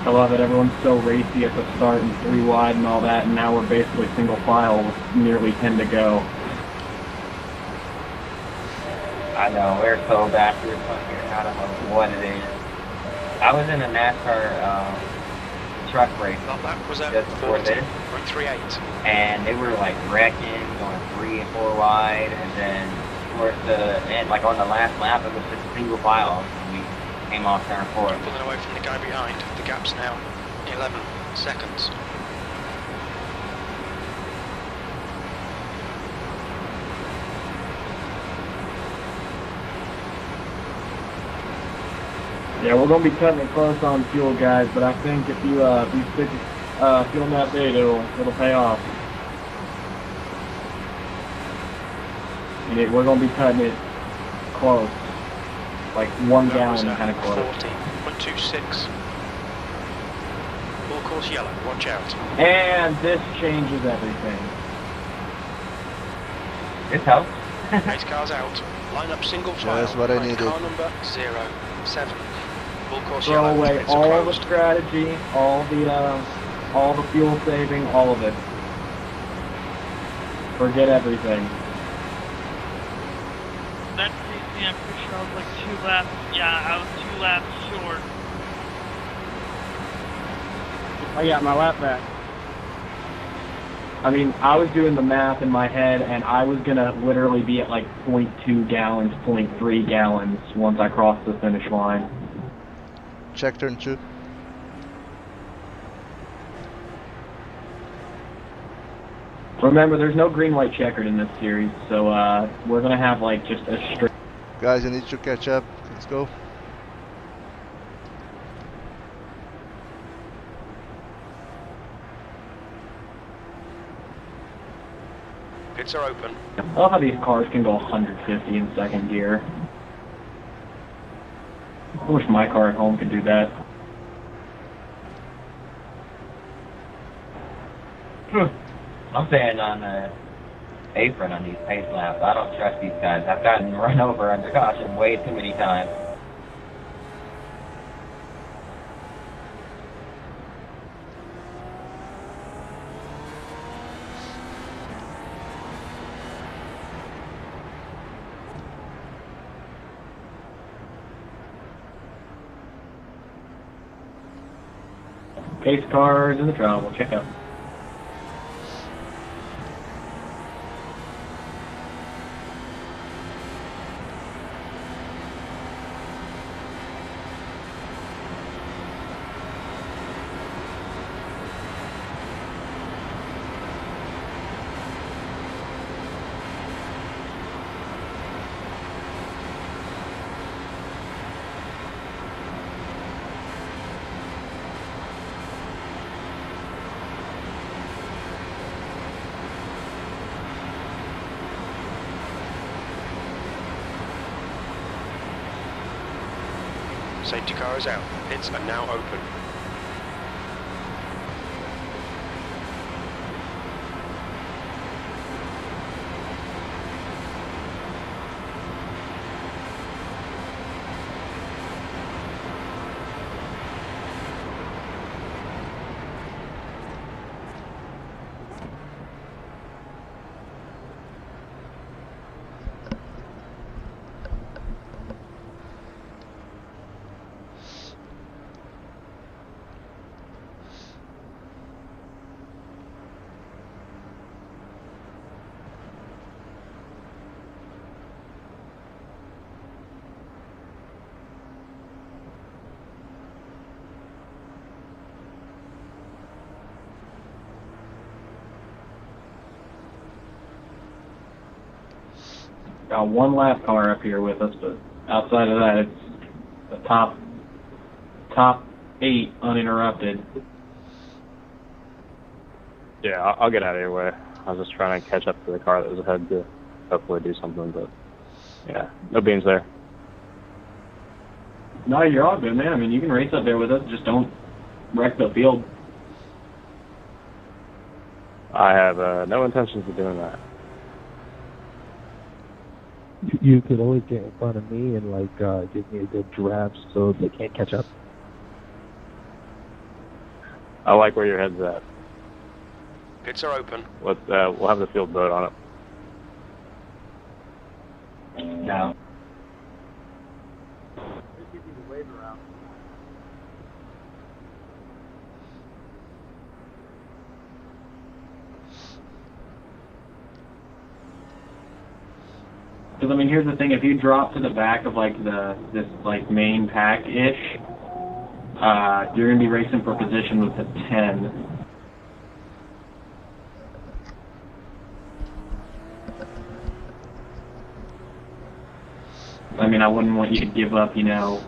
S3: I love that everyone's so racy at the start and 3 wide and all that, and now we're basically single file with nearly 10 to go.
S9: I know, we're so backwards here. I don't know what it is. I was in a NASCAR truck race just before this,
S2: 38.
S9: and they were like wrecking, going 3 and 4 wide, and then towards the end, like on the last lap, it was just single file. And we came off turn 4.
S2: Pulling away from the guy behind. The gap's now 11 seconds.
S3: Yeah, we're going to be cutting it close on fuel, guys, but I think if you stick fuel in that bait, it'll pay off. Yeah, we're going to be cutting it close. Like 1 gallon kind of close.
S2: 40.26. Full course yellow, watch out.
S3: And this changes everything.
S9: This helps.
S2: 8 cars out. Line up single file.
S1: Just what I needed.
S2: Car number 07. Full course
S3: Throw
S2: yellow.
S3: away
S2: It's
S3: all the
S2: closed.
S3: strategy, all the fuel saving, all of it. Forget everything.
S8: That crazy, I'm pretty sure I was like 2 laps. Yeah, I was 2 laps short.
S11: I got my lap back.
S3: I mean, I was doing the math in my head, and I was going to literally be at like 0.2 gallons, 0.3 gallons once I crossed the finish line.
S1: Check turn 2.
S3: Remember, there's no green light checkered in this series, so we're going to have like just a straight...
S1: Guys, I need to catch up. Let's go.
S2: Pits are open.
S3: I love how these cars can go 150 in second gear. I wish my car at home could do that.
S9: I'm staying on the apron on these pace laps. I don't trust these guys. I've gotten run over under caution way too many times.
S3: Pace cars in the trial, we'll check out.
S2: Safety car is out. Pits are now open.
S3: got one lap car up here with us, but outside of that, it's the top 8 uninterrupted.
S5: Yeah, I'll get out of your way. I was just trying to catch up to the car that was ahead to hopefully do something, but yeah, no beans there.
S3: No, you're all good, man. I mean, you can race up there with us, just don't wreck the field.
S5: I have no intentions of doing that.
S10: You could always get in front of me and like give me a good draft so they can't catch up.
S5: I like where your head's at.
S4: Pits are open.
S5: We'll have the field vote on it.
S9: No.
S3: Because I mean, here's the thing: if you drop to the back of like this like main pack-ish, you're gonna be racing for position with the 10. I mean, I wouldn't want you to give up, you know.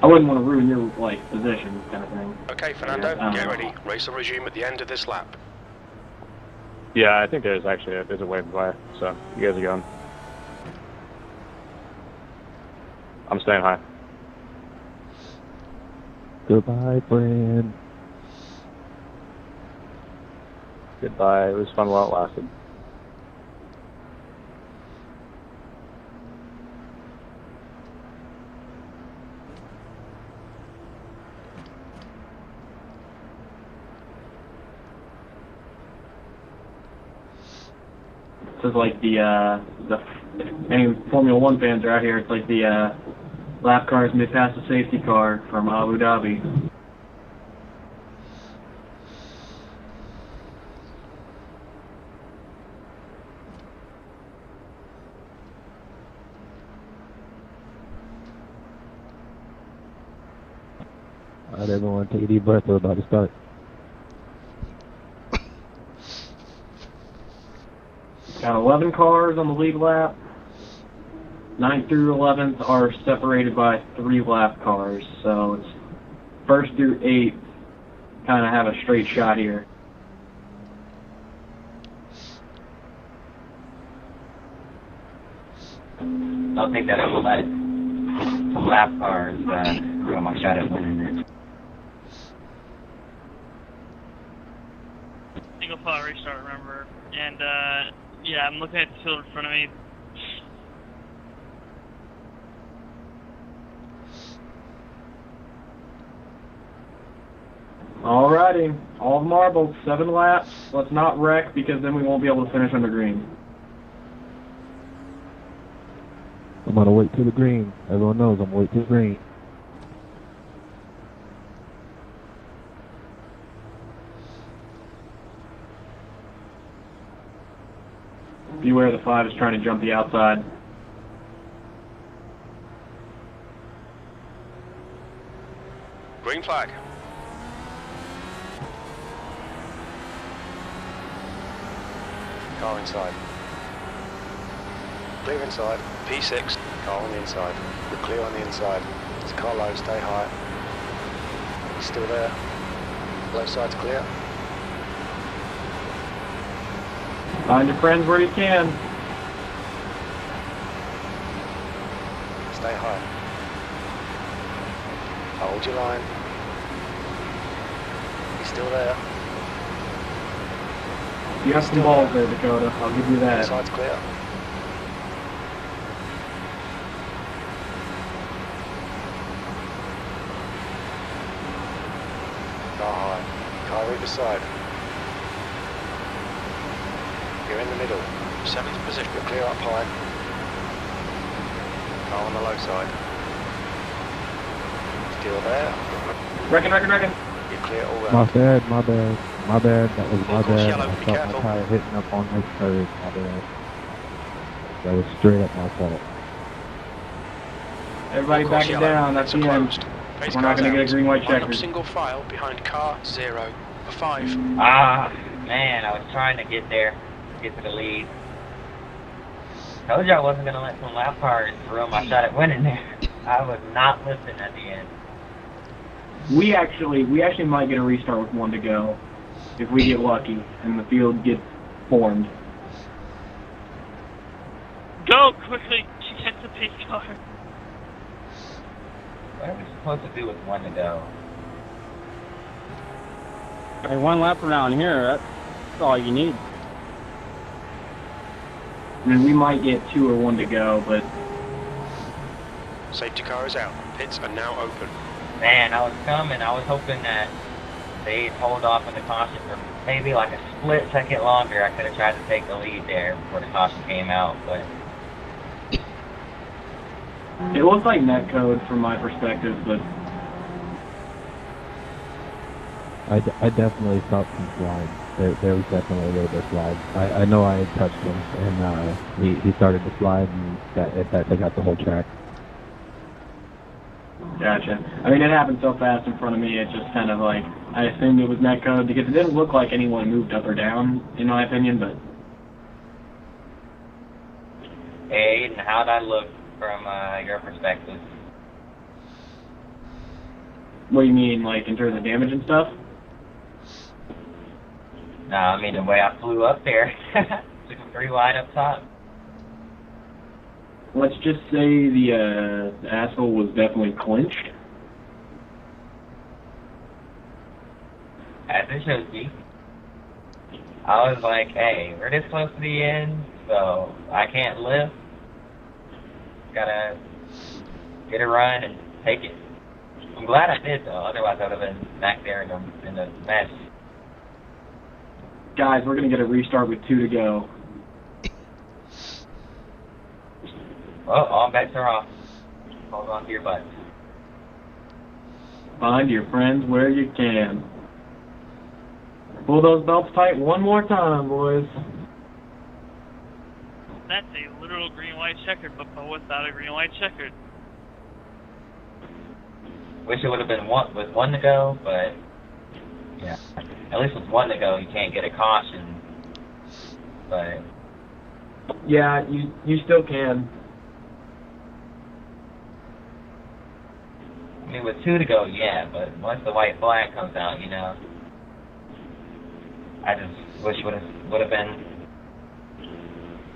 S3: I wouldn't want to ruin your like position, kind of thing.
S4: Okay, Fernando, get ready. Race will resume at the end of this lap.
S5: Yeah, I think there's a wave by, so you guys are going. I'm staying high.
S10: Goodbye, friend.
S5: Goodbye. It was fun while it lasted.
S3: This is like the any Formula 1 fans are out here. It's like the lap cars mid pass the safety car from Abu Dhabi.
S10: Alright, everyone, take a deep breath. We're about to start.
S3: Got 11 cars on the lead lap. 9th through 11th are separated by 3 lap cars, so it's 1st through 8th kind of have a straight shot here.
S9: I'll take that over let lap cars ruin my shot at winning it.
S8: Single file restart, remember. And yeah, I'm looking at the field in front of me.
S3: Alrighty, all the marbles, 7 laps. Let's not wreck because then we won't be able to finish on the green.
S10: I'm gonna wait till the green. Everyone knows I'm waiting till the green.
S3: Beware the 5 is trying to jump the outside.
S4: Green flag. Car inside. Clear inside. P6. Car on the inside. We're clear on the inside. It's car low, stay high. He's still there. Low side's clear.
S3: Find your friends where you can.
S4: Stay high. Hold your line. He's still there.
S3: You have some balls there, Dakota. I'll give you that.
S4: Side's clear. Car high. Car either side. You're in the middle. 7th position. You're clear up high. Car on the low side. Still there.
S3: Reckon.
S4: You're clear all round.
S10: My bad. That was my bad.
S4: Yellow,
S10: I
S4: be
S10: felt
S4: careful.
S10: my tire hitting up on this curve. My bad. That was straight up my fault.
S3: Everybody
S4: Full course
S3: backing
S4: yellow.
S3: down. That's the end.
S4: Closed. Pace
S3: We're not
S4: cars
S3: going to get a
S4: out.
S3: green-white
S4: Line up
S3: checker.
S4: single file behind car 0 for 5.
S9: Ah, man, I was trying to get there, get to the lead. Told you I wasn't gonna let some lap cars ruin my shot at winning there. I was not listening at the end.
S3: We actually might get a restart with 1 to go if we get lucky and the field gets formed.
S8: Go quickly to get the pace car.
S9: What are we supposed to do with 1 to go?
S11: Hey, 1 lap around here, that's all you need.
S3: I mean, we might get 2 or 1 to go, but...
S4: Safety car is out. Pits are now open.
S9: Man, I was coming. I was hoping that they'd hold off on the caution for maybe like a split second longer. I could have tried to take the lead there before the caution came out, but...
S3: It looks like netcode from my perspective, but...
S10: I definitely felt some slide. There was definitely a little bit of slide. I know I had touched him, and he started to slide, and that got the whole track.
S3: Gotcha. I mean, it happened so fast in front of me, it just kind of like, I assumed it was netcode, because it didn't look like anyone moved up or down, in my opinion, but...
S9: Hey, Aiden, how'd I look from your perspective?
S3: What do you mean, like, in terms of damage and stuff?
S9: No, I mean the way I flew up there. Took him 3 wide up top.
S3: Let's just say the asshole was definitely clinched.
S9: As it should be. I was like, hey, we're this close to the end, so I can't lift. Gotta get a run and take it. I'm glad I did, though. Otherwise, I would have been back there in the mess.
S3: Guys, we're going to get a restart with 2 to go.
S9: Well, all bets are off. Hold on to your butts.
S3: Find your friends where you can. Pull those belts tight 1 more time, boys.
S8: That's a literal green-white checkered, but without a green-white checkered.
S9: Wish it would have been with 1 to go, but yeah, at least with 1 to go, you can't get a caution. But
S3: yeah, you still can.
S9: I mean, with 2 to go, yeah, but once the white flag comes out, you know, I just wish would have been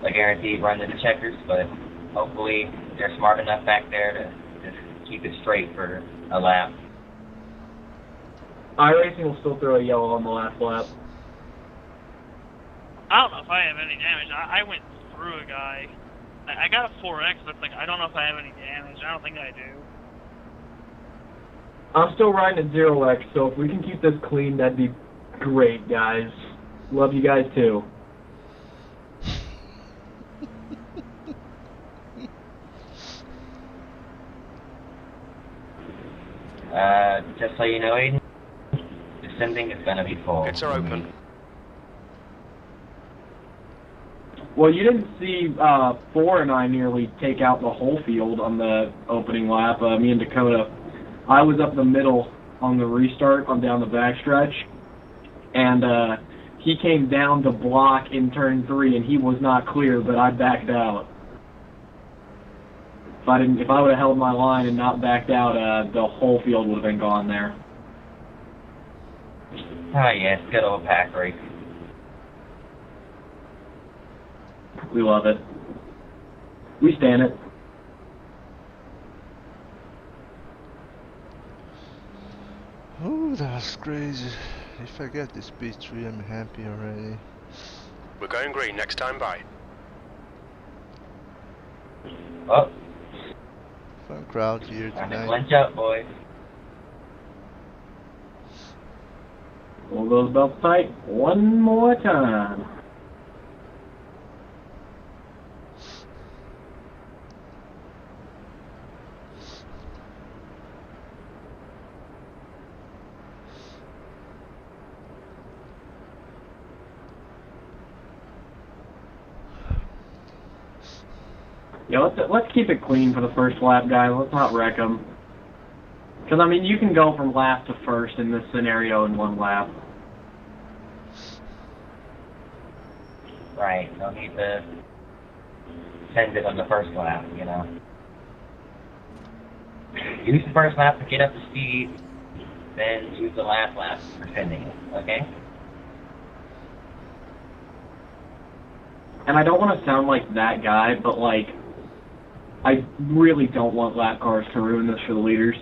S9: a guaranteed run to the checkers. But hopefully, they're smart enough back there to just keep it straight for a lap.
S3: iRacing will still throw a yellow on the last lap.
S8: I don't know if I have any damage. I went through a guy. I got a 4X, but it's like, I don't know if I have any damage. I don't think I do.
S3: I'm still riding at 0x, so if we can keep this clean, that'd be great, guys. Love you guys, too.
S9: Just so you know, Aiden, descending is going to be full.
S4: Pits are open.
S3: Well, you didn't see 4 and I nearly take out the whole field on the opening lap. Me and Dakota, I was up the middle on the restart on down the backstretch, and he came down to block in turn 3, and he was not clear, but I backed out. If I would have held my line and not backed out, the whole field would have been gone there.
S9: Oh yes, good old pack race.
S3: We love it. We stand it.
S1: Oh, that's crazy. If I get this P3, I'm happy already.
S4: We're going green next time by.
S9: Oh.
S1: Fun crowd here
S9: Time to
S1: tonight.
S9: clinch up, boys.
S3: Pull those belts tight 1 more time. Yeah, let's keep it clean for the first lap, guys. Let's not wreck them. Because, I mean, you can go from last to first in this scenario in 1 lap.
S9: Right, no need to send it on the first lap, you know. Use the first lap to get up to speed, then use the last lap for sending it, okay?
S3: And I don't want to sound like that guy, but like, I really don't want lap cars to ruin this for the leaders.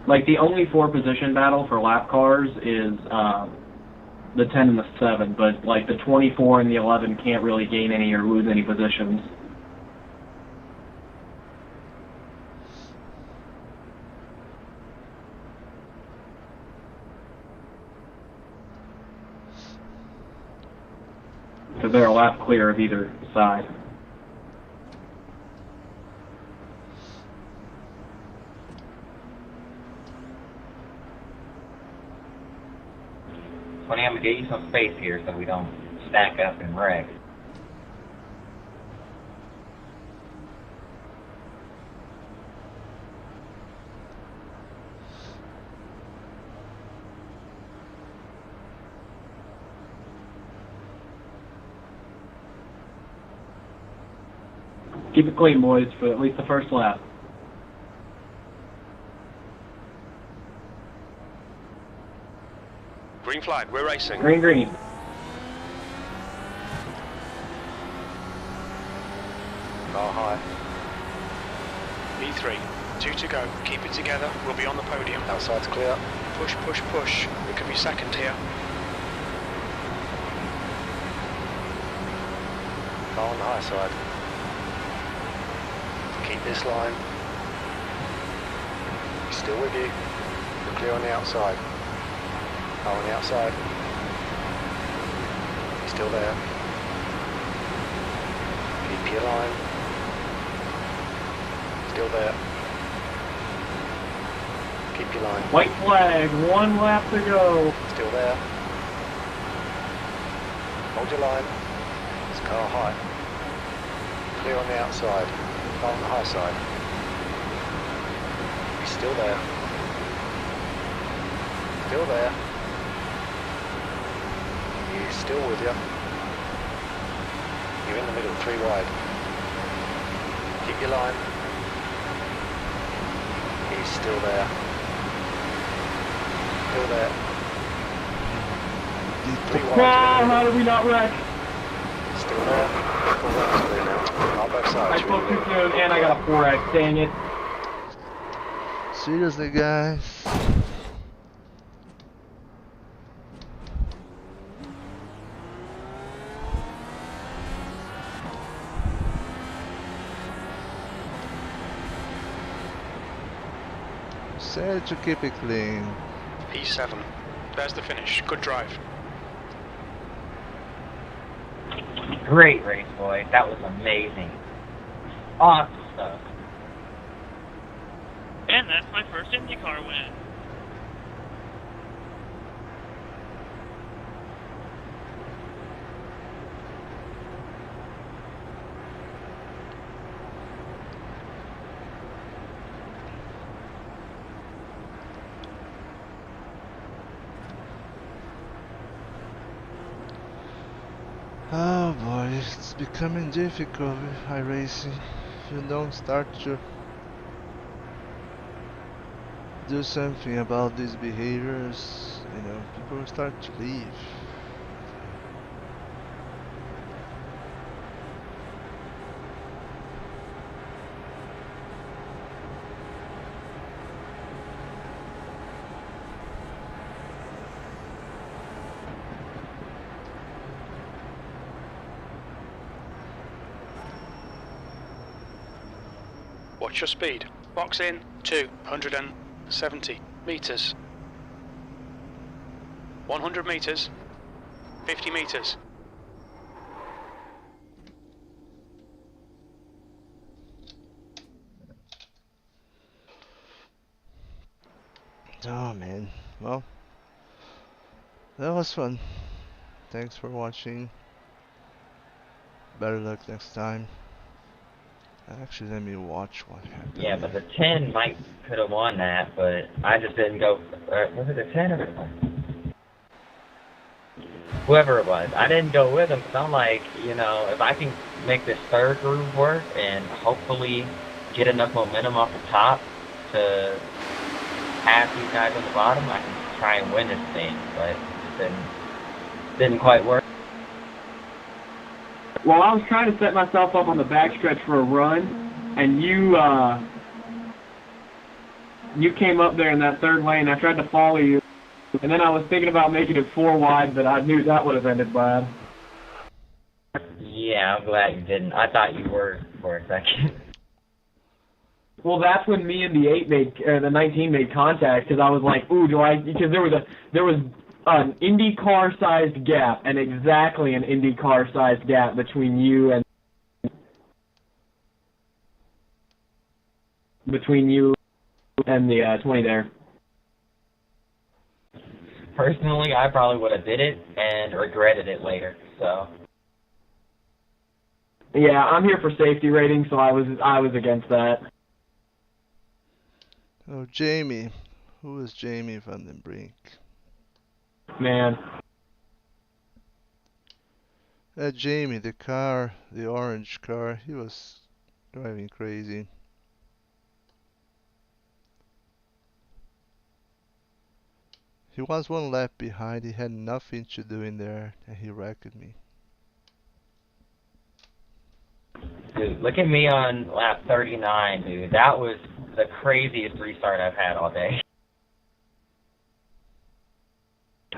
S3: Like, the only 4-position battle for lap cars is the 10 and the 7, but like the 24 and the 11 can't really gain any or lose any positions. Because they're a lap clear of either side.
S9: Tony, I'm going to get you some space here so we don't stack up and wreck.
S3: Keep it clean, boys, for at least the first lap.
S12: Green flag, we're racing.
S3: Green, green.
S4: Car high.
S2: E3, 2 to go. Keep it together. We'll be on the podium.
S4: Outside's clear.
S2: Push, push, push. We could be second here.
S4: Car on the high side. Keep this line. He's still with you. We're clear on the outside. Car on the outside. He's still there. Keep your line. Still there. Keep your line.
S3: White flag, 1 lap to go.
S4: Still there. Hold your line. It's car high. Clear on the outside. Car on the high side. He's still there. Still there. He's still with you. You're in the middle, 3 wide. Keep your line. He's still there. Still there. 3 wide.
S3: Wow, how did we not wreck?
S4: Still there. Full rounds clear now. On both sides.
S3: I spoke too soon and I got a 4X, dang it.
S1: Seriously, guys. Said to keep it clean.
S2: P7. There's the finish. Good drive.
S9: Great race, boys. That was amazing. Awesome stuff.
S8: And that's my first IndyCar win.
S1: Oh boy, it's becoming difficult with iRacing. If you don't start to do something about these behaviors, you know, people will start to leave.
S2: Watch your speed. Box in 270 meters. 100 meters. 50 meters.
S1: Oh man, well, that was fun. Thanks for watching. Better luck next time. Actually, let me watch what happened.
S9: Yeah, but the 10 could have won that, but I just didn't go. Was it the 10 or the 1? Whoever it was. I didn't go with him because I'm like, you know, if I can make this third groove work and hopefully get enough momentum off the top to pass these guys on the bottom, I can try and win this thing. But it didn't quite work.
S3: Well, I was trying to set myself up on the backstretch for a run, and you came up there in that third lane. I tried to follow you, and then I was thinking about making it 4 wide, but I knew that would have ended bad.
S9: Yeah, I'm glad you didn't. I thought you were for a second.
S3: Well, that's when me and the 19 made contact, because I was like, ooh, because there was an Indy car-sized gap, and exactly an Indy car-sized gap between you and the 20 there.
S9: Personally, I probably would have did it and regretted it later. So.
S3: Yeah, I'm here for safety rating, so I was against that.
S1: Oh, Jamie. Who is Jamie van den Brink?
S3: Man.
S1: Jamie, the orange car, he was driving crazy. He was 1 lap behind, he had nothing to do in there, and he wrecked me.
S9: Dude, look at me on lap 39, dude. That was the craziest restart I've had all day.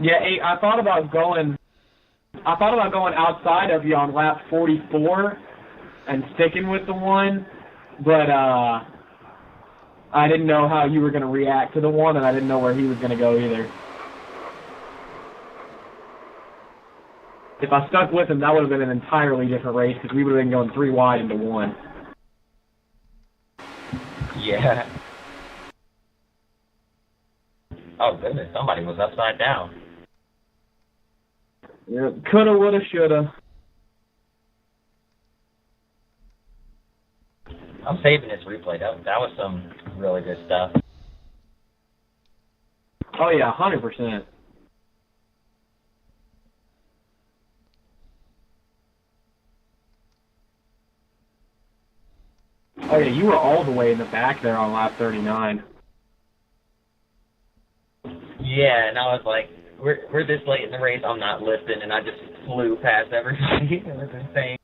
S3: Yeah, I thought about going outside of you on lap 44 and sticking with the one, but I didn't know how you were going to react to the one, and I didn't know where he was going to go either. If I stuck with him, that would have been an entirely different race, because we would have been going 3 wide into 1.
S9: Yeah. Oh, goodness, somebody was upside down.
S3: Yeah, coulda, woulda, shoulda.
S9: I'm saving this replay. That was some really good stuff.
S3: Oh, yeah, 100%. Oh, yeah, you were all the way in the back there on lap 39.
S9: Yeah, and I was like, we're this late in the race, I'm not lifting, and I just flew past everybody. It was insane.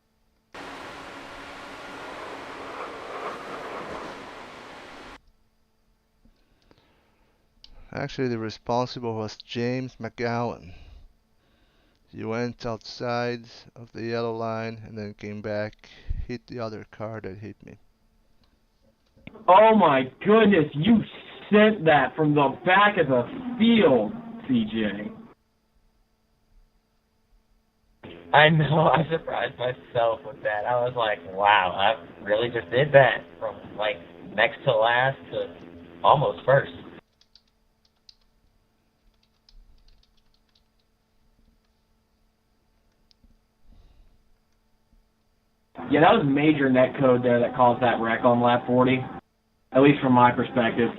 S1: Actually, the responsible was James McGowan. He went outside of the yellow line and then came back, hit the other car that hit me.
S3: Oh my goodness, you sent that from the back of the field, CJ.
S9: I know, I surprised myself with that. I was like, wow, I really just did that from like next to last to almost first.
S3: Yeah, that was major net code there that caused that wreck on lap 40, at least from my perspective.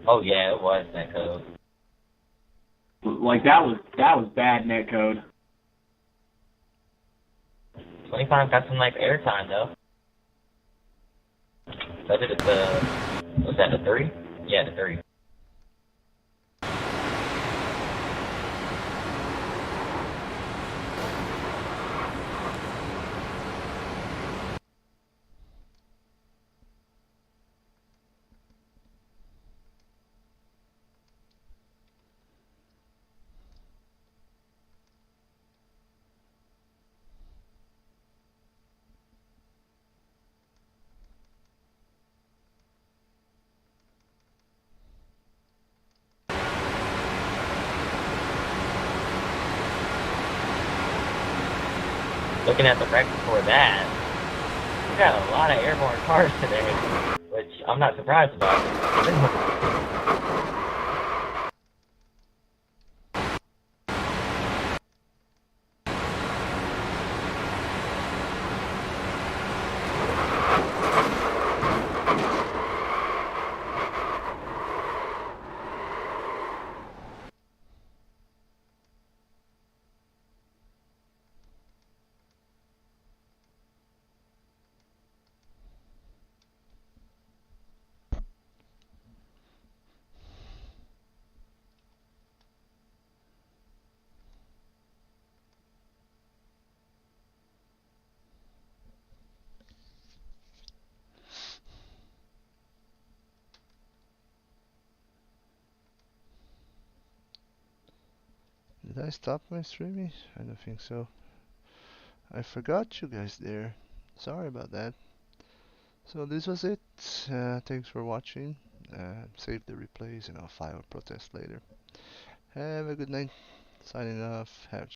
S9: Oh yeah, it was net code.
S3: Like that was bad net code.
S9: 25 got some nice airtime though. So I did it was that the 3? Yeah, the 3. Looking at the wreck before that, we got a lot of airborne cars today, which I'm not surprised about.
S1: Did I stop my streaming? I don't think so. I forgot you guys there. Sorry about that. So this was it. Thanks for watching. Save the replays and I'll file a protest later. Have a good night. Signing off. Have